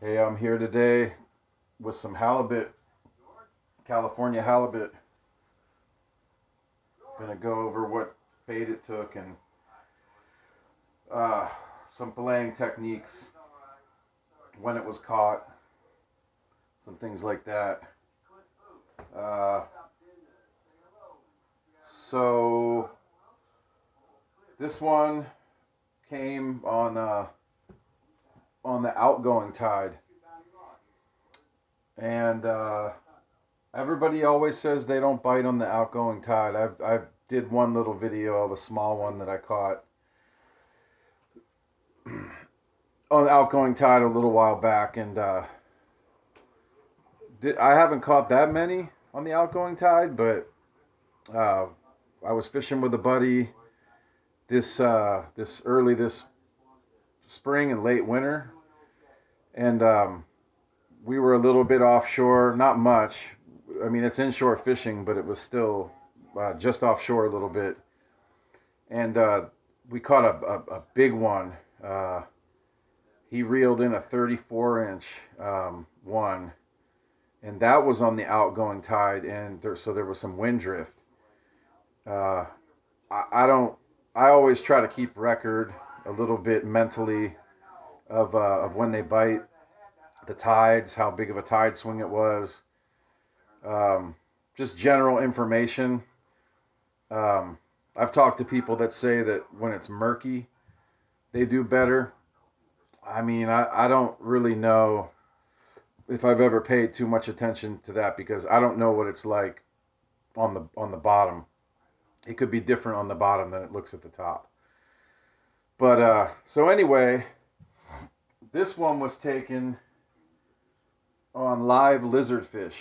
Hey, I'm here today with some halibut, California halibut. Gonna go over what bait it took and uh, some filleting techniques, when it was caught, some things like that. Uh, so this one came on the outgoing tide, and everybody always says they don't bite on the outgoing tide. I've did one little video of a small one that I caught on the outgoing tide a little while back, and I haven't caught that many on the outgoing tide, but uh, I was fishing with a buddy this spring and late winter, and we were a little bit offshore, not much. I mean, it's inshore fishing, but it was still just offshore a little bit, and we caught a big one. He reeled in a 34-inch one, and that was on the outgoing tide, and so there was some wind drift. Uh, I don't. I always try to keep record a little bit mentally of when they bite, the tides, how big of a tide swing it was, um, just general information. Um, I've talked to people that say that when it's murky, they do better. I mean, I don't really know if I've ever paid too much attention to that because I don't know what it's like on the bottom. It could be different on the bottom than it looks at the top. But so anyway, this one was taken on live lizardfish,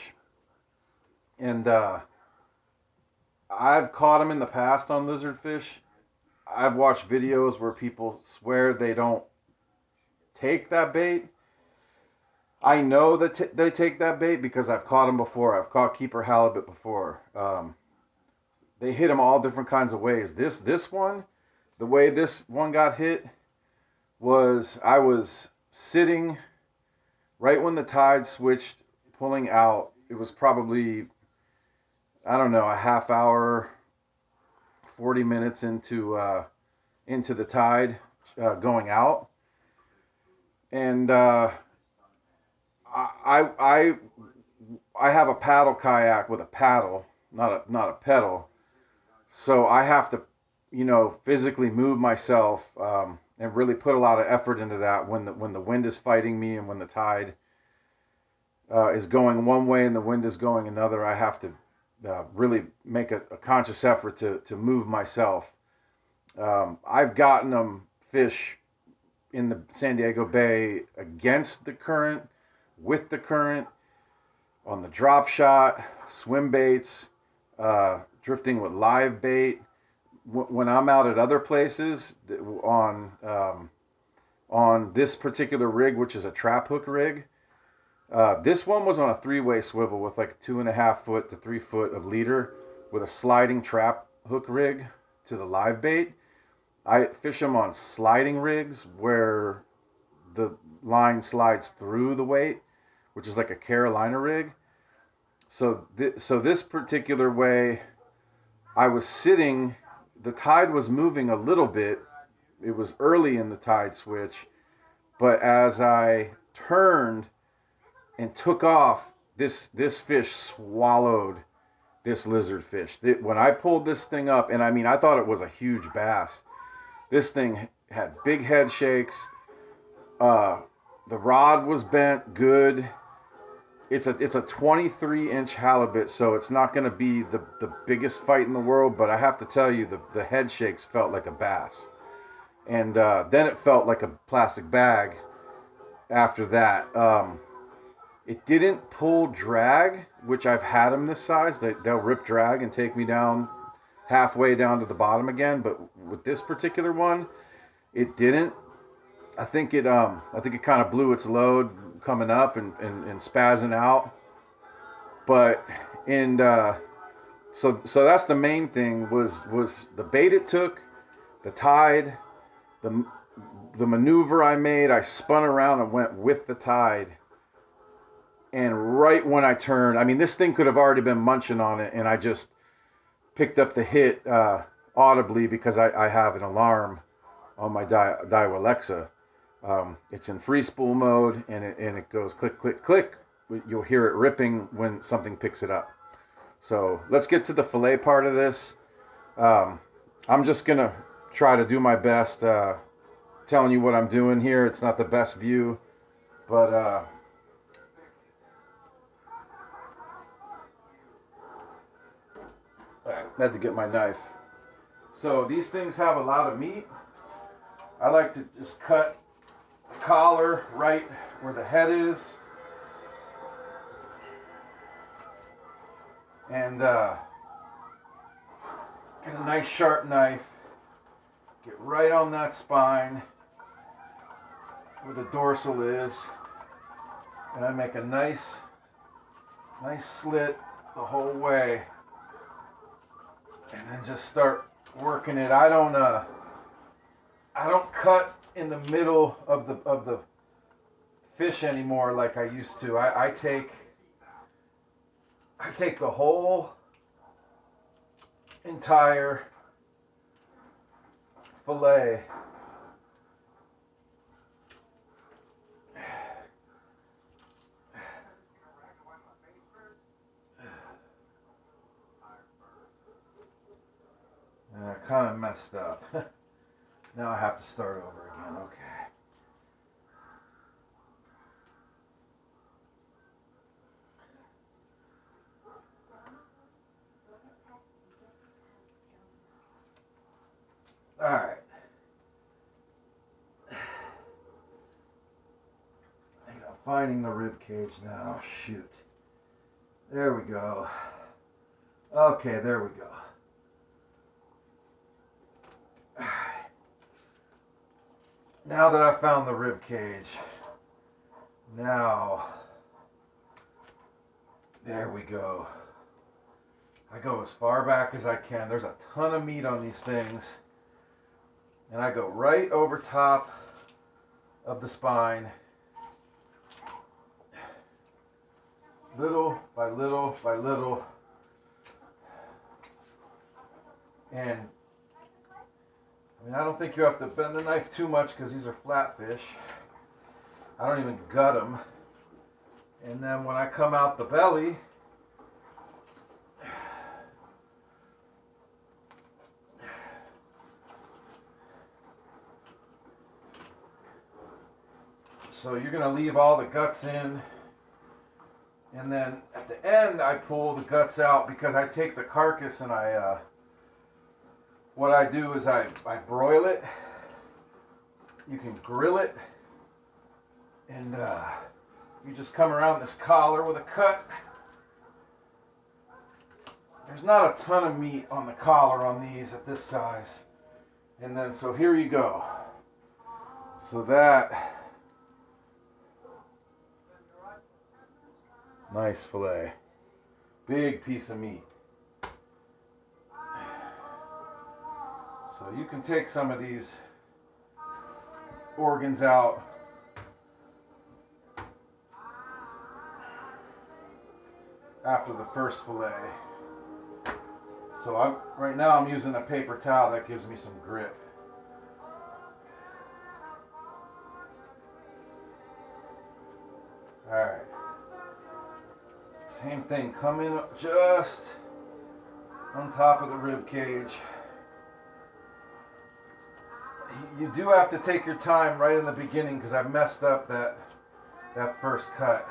and I've caught them in the past on lizardfish. I've watched videos where people swear they don't take that bait. I know that they take that bait because I've caught them before. I've caught keeper halibut before. They hit them all different kinds of ways. This one, the way this one got hit was I was sitting right when the tide switched, pulling out. It was probably, I don't know, a half hour, 40 minutes into the tide going out, and I I I have a paddle kayak with a paddle, not a pedal. So I have to, physically move myself and really put a lot of effort into that when the wind is fighting me and when the tide is going one way and the wind is going another. I have to really make a conscious effort to move myself. I've gotten them fish in the San Diego Bay against the current, with the current, on the drop shot, swim baits, drifting with live bait. When I'm out at other places on this particular rig, which is a trap hook rig, this one was on a three-way swivel with like 2.5 foot to 3 foot of leader with a sliding trap hook rig to the live bait. I fish them on sliding rigs where the line slides through the weight, which is like a Carolina rig. So this particular way, I was sitting. The tide was moving a little bit. It was early in the tide switch, but as I turned and took off, this fish swallowed this lizard fish. When I pulled this thing up, and I mean, I thought it was a huge bass. This thing had big head shakes. The rod was bent good. It's a 23-inch halibut, so it's not going to be the biggest fight in the world. But I have to tell you, the head shakes felt like a bass, and then it felt like a plastic bag. After that, it didn't pull drag, which I've had them this size. They'll rip drag and take me down halfway down to the bottom again. But with this particular one, it didn't. I think it kind of blew its load coming up and spazzing out. But and so that's the main thing was the bait it took, the tide, the the maneuver I made, I spun around and went with the tide. And right when I turned, I mean, this thing could have already been munching on it, and I just picked up the hit audibly because I have an alarm on my Daiwa Alexa. It's in free spool mode, and it goes click, click, click. You'll hear it ripping when something picks it up. So let's get to the fillet part of this. I'm just going to try to do my best telling you what I'm doing here. It's not the best view, but I had to get my knife. So these things have a lot of meat. I like to just cut the collar right where the head is. And get a nice sharp knife. Get right on that spine where the dorsal is. And I make a nice slit the whole way. And then just start working it. I don't cut in the middle of the fish anymore like I used to. I take the whole entire fillet. And I kind of messed up. Now I have to start over again. Okay. All right. I think I'm finding the rib cage now. Shoot. There we go. Okay, there we go. All right. Now that I found the rib cage, now, there we go. I go as far back as I can. There's a ton of meat on these things. And I go right over top of the spine. Little by little by little. And I mean, I don't think you have to bend the knife too much because these are flatfish. I don't even gut them. And then when I come out the belly, so you're going to leave all the guts in. And then at the end, I pull the guts out because I take the carcass and what I do is I broil it. You can grill it. And you just come around this collar with a cut. There's not a ton of meat on the collar on these at this size. And then, so here you go. So that, nice fillet. Big piece of meat. So you can take some of these organs out. After the first fillet. So right now I'm using a paper towel that gives me some grip. Alright. Same thing, come in just on top of the rib cage. You do have to take your time right in the beginning because I messed up that first cut.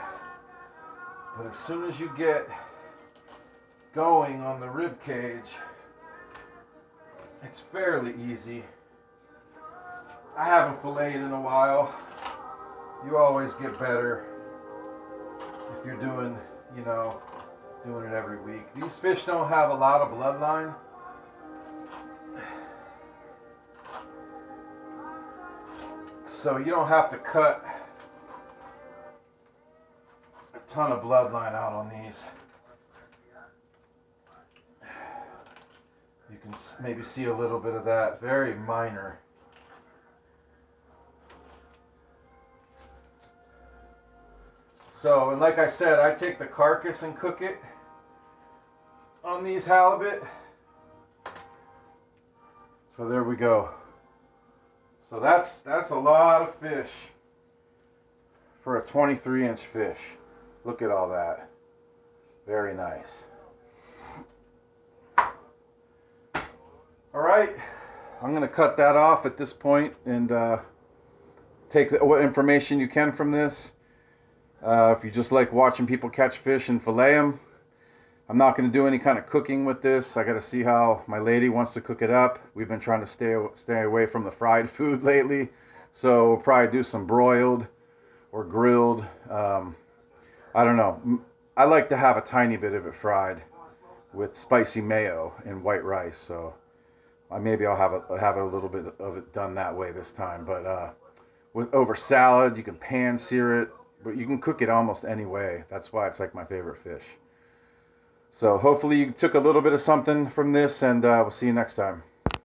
But as soon as you get going on the rib cage, it's fairly easy. I haven't filleted in a while. You always get better if you're doing it every week. These fish don't have a lot of bloodline. So you don't have to cut a ton of bloodline out on these. You can maybe see a little bit of that, very minor. So, and like I said, I take the carcass and cook it on these halibut. So there we go. So that's a lot of fish for a 23-inch fish. Look at all that. Very nice. All right, I'm going to cut that off at this point and take what information you can from this. If you just like watching people catch fish and fillet them, I'm not going to do any kind of cooking with this. I got to see how my lady wants to cook it up. We've been trying to stay away from the fried food lately, so we'll probably do some broiled or grilled. I don't know. I like to have a tiny bit of it fried with spicy mayo and white rice. So maybe I'll have a little bit of it done that way this time. But over salad, you can pan sear it, but you can cook it almost any way. That's why it's like my favorite fish. So hopefully you took a little bit of something from this, and we'll see you next time.